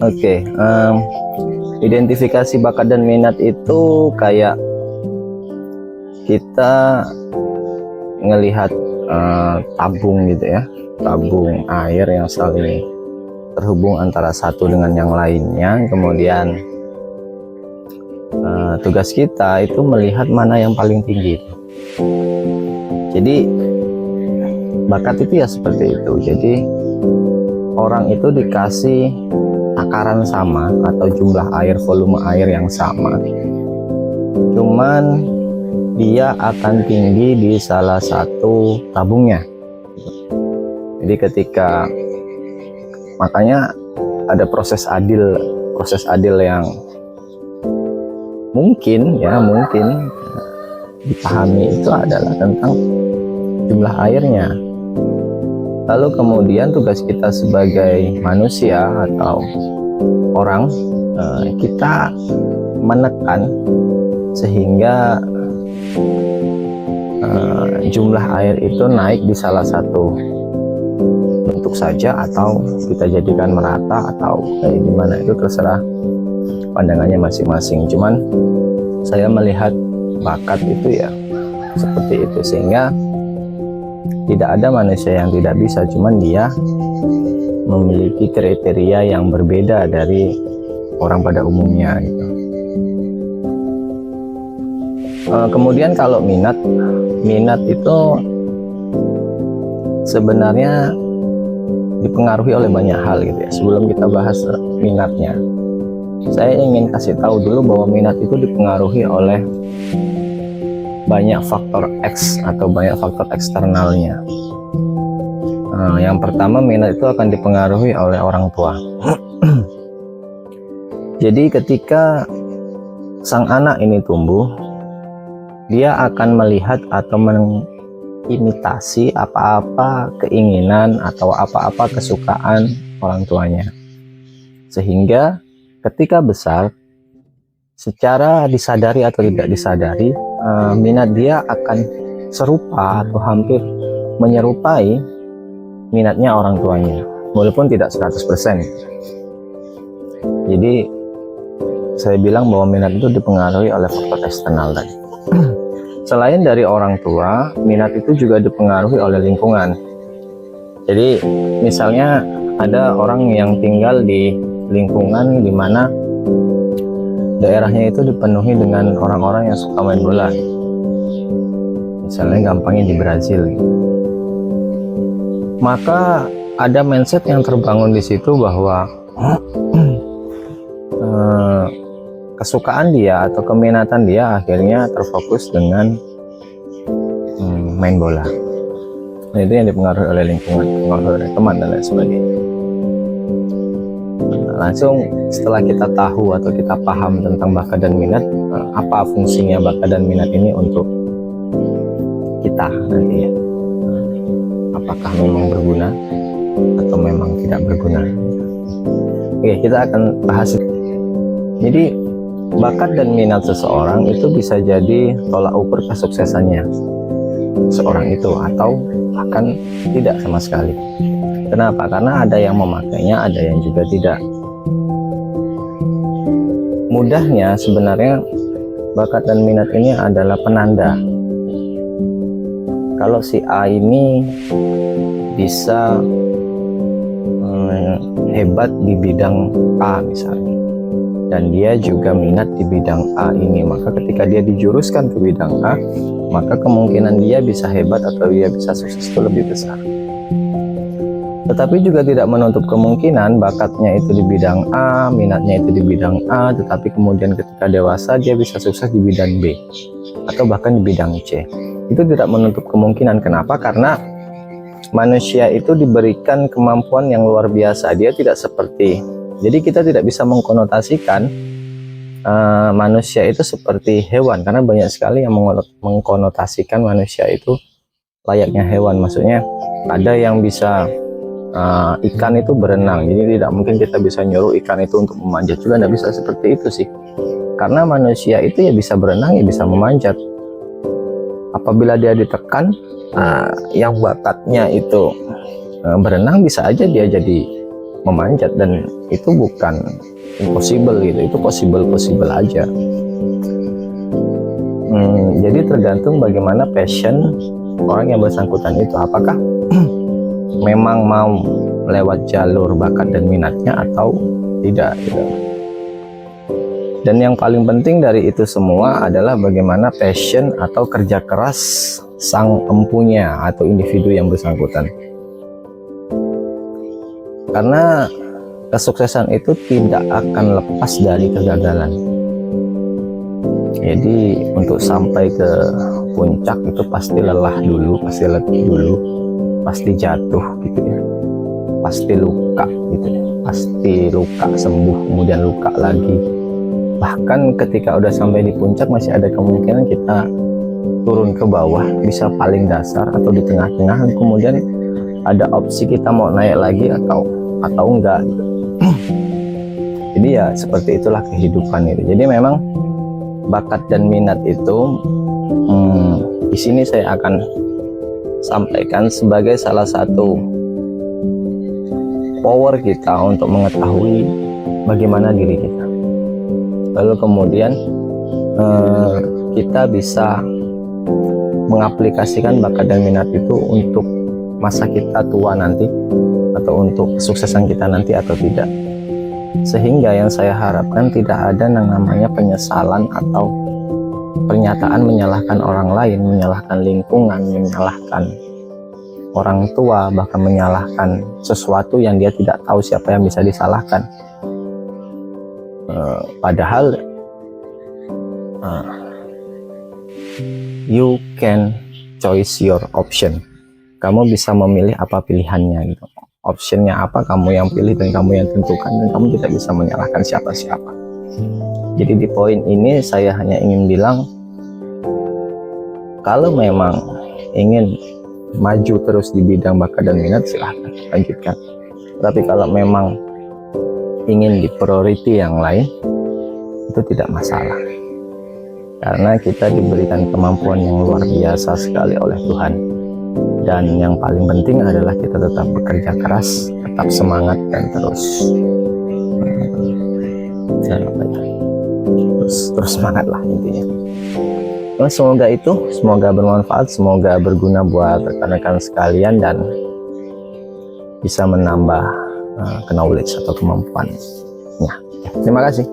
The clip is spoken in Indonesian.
Oke, identifikasi bakat dan minat itu kayak kita ngelihat tabung gitu ya, tabung air yang saling terhubung antara satu dengan yang lainnya. Kemudian tugas kita itu melihat mana yang paling tinggi. Jadi bakat itu ya seperti itu. Jadi orang itu dikasih takaran sama atau jumlah air, volume air yang sama, cuman dia akan tinggi di salah satu tabungnya. Jadi ketika, makanya ada proses adil yang mungkin dipahami itu adalah tentang jumlah airnya. Lalu kemudian tugas kita sebagai manusia atau orang, kita menekan sehingga jumlah air itu naik di salah satu bentuk saja, atau kita jadikan merata, atau kayak gimana, itu terserah pandangannya masing-masing. Cuman saya melihat bakat itu ya seperti itu, sehingga tidak ada manusia yang tidak bisa, cuman dia memiliki kriteria yang berbeda dari orang pada umumnya gitu. Kemudian kalau minat itu sebenarnya dipengaruhi oleh banyak hal gitu ya. Sebelum kita bahas minatnya, saya ingin kasih tahu dulu bahwa minat itu dipengaruhi oleh banyak faktor X atau banyak faktor eksternalnya. Yang pertama, minat itu akan dipengaruhi oleh orang tua. Jadi ketika sang anak ini tumbuh, dia akan melihat atau mengimitasi apa-apa keinginan atau apa-apa kesukaan orang tuanya, sehingga ketika besar, secara disadari atau tidak disadari, minat dia akan serupa atau hampir menyerupai minatnya orang tuanya, walaupun tidak 100%. Jadi saya bilang bahwa minat itu dipengaruhi oleh faktor eksternal tadi. Selain dari orang tua, minat itu juga dipengaruhi oleh lingkungan. Jadi misalnya ada orang yang tinggal di lingkungan di mana daerahnya itu dipenuhi dengan orang-orang yang suka main bola, misalnya gampangnya di Brazil, maka ada mindset yang terbangun di situ bahwa kesukaan dia atau keminatan dia akhirnya terfokus dengan main bola. Nah, itu yang dipengaruhi oleh lingkungan, dipengaruhi oleh teman dan lain sebagainya. Langsung setelah kita tahu atau kita paham tentang bakat dan minat, apa fungsinya bakat dan minat ini untuk kita nanti ya, apakah memang berguna atau memang tidak berguna. Oke, kita akan bahas. Jadi bakat dan minat seseorang itu bisa jadi tolak ukur kesuksesannya seorang itu, atau bahkan tidak sama sekali. Kenapa? Karena ada yang memakainya, ada yang juga tidak. Mudahnya sebenarnya bakat dan minat ini adalah penanda. Kalau si A ini bisa hebat di bidang A misalnya, dan dia juga minat di bidang A ini, maka ketika dia dijuruskan ke bidang A, maka kemungkinan dia bisa hebat atau dia bisa sukses itu lebih besar. Tetapi juga tidak menutup kemungkinan bakatnya itu di bidang A, minatnya itu di bidang A, tetapi kemudian ketika dewasa dia bisa sukses di bidang B atau bahkan di bidang C. Itu tidak menutup kemungkinan. Kenapa? Karena manusia itu diberikan kemampuan yang luar biasa. Dia tidak seperti, jadi kita tidak bisa mengkonotasikan manusia itu seperti hewan, karena banyak sekali yang mengkonotasikan manusia itu layaknya hewan. Maksudnya ada yang bisa ikan itu berenang, jadi tidak mungkin kita bisa nyuruh ikan itu untuk memanjat, juga tidak bisa seperti itu sih, karena manusia itu ya bisa berenang ya bisa memanjat. Apabila dia ditekan, yang bakatnya itu berenang, bisa aja dia jadi memanjat, dan itu bukan impossible gitu, itu possible aja. Jadi tergantung bagaimana passion orang yang bersangkutan itu, apakah memang mau lewat jalur bakat dan minatnya atau tidak gitu. Dan yang paling penting dari itu semua adalah bagaimana passion atau kerja keras sang empunya atau individu yang bersangkutan. Karena kesuksesan itu tidak akan lepas dari kegagalan. Jadi untuk sampai ke puncak itu pasti lelah dulu, pasti letih dulu, pasti jatuh gitu ya, pasti luka gitu ya, pasti luka sembuh, kemudian luka lagi. Bahkan ketika udah sampai di puncak masih ada kemungkinan kita turun ke bawah, bisa paling dasar atau di tengah-tengah, kemudian ada opsi kita mau naik lagi atau enggak gitu. Jadi ya seperti itulah kehidupan itu. Jadi memang bakat dan minat itu di sini saya akan sampaikan sebagai salah satu power kita untuk mengetahui bagaimana diri kita. Lalu kemudian kita bisa mengaplikasikan bakat dan minat itu untuk masa kita tua nanti, atau untuk kesuksesan kita nanti atau tidak. Sehingga yang saya harapkan tidak ada yang namanya penyesalan atau pernyataan menyalahkan orang lain, menyalahkan lingkungan, menyalahkan orang tua, bahkan menyalahkan sesuatu yang dia tidak tahu siapa yang bisa disalahkan. Padahal you can choose your option. Kamu bisa memilih apa pilihannya gitu. Optionnya apa, kamu yang pilih dan kamu yang tentukan, dan kamu tidak bisa menyalahkan siapa-siapa. Jadi di poin ini saya hanya ingin bilang, kalau memang ingin maju terus di bidang bakat dan minat, silahkan lanjutkan. Tapi kalau memang ingin di priority yang lain, itu tidak masalah, karena kita diberikan kemampuan yang luar biasa sekali oleh Tuhan. Dan yang paling penting adalah kita tetap bekerja keras, tetap semangat, dan terus semangat lah intinya. Semoga bermanfaat, semoga berguna buat rekan-rekan sekalian, dan bisa menambah knowledge atau kemampuannya. Terima kasih.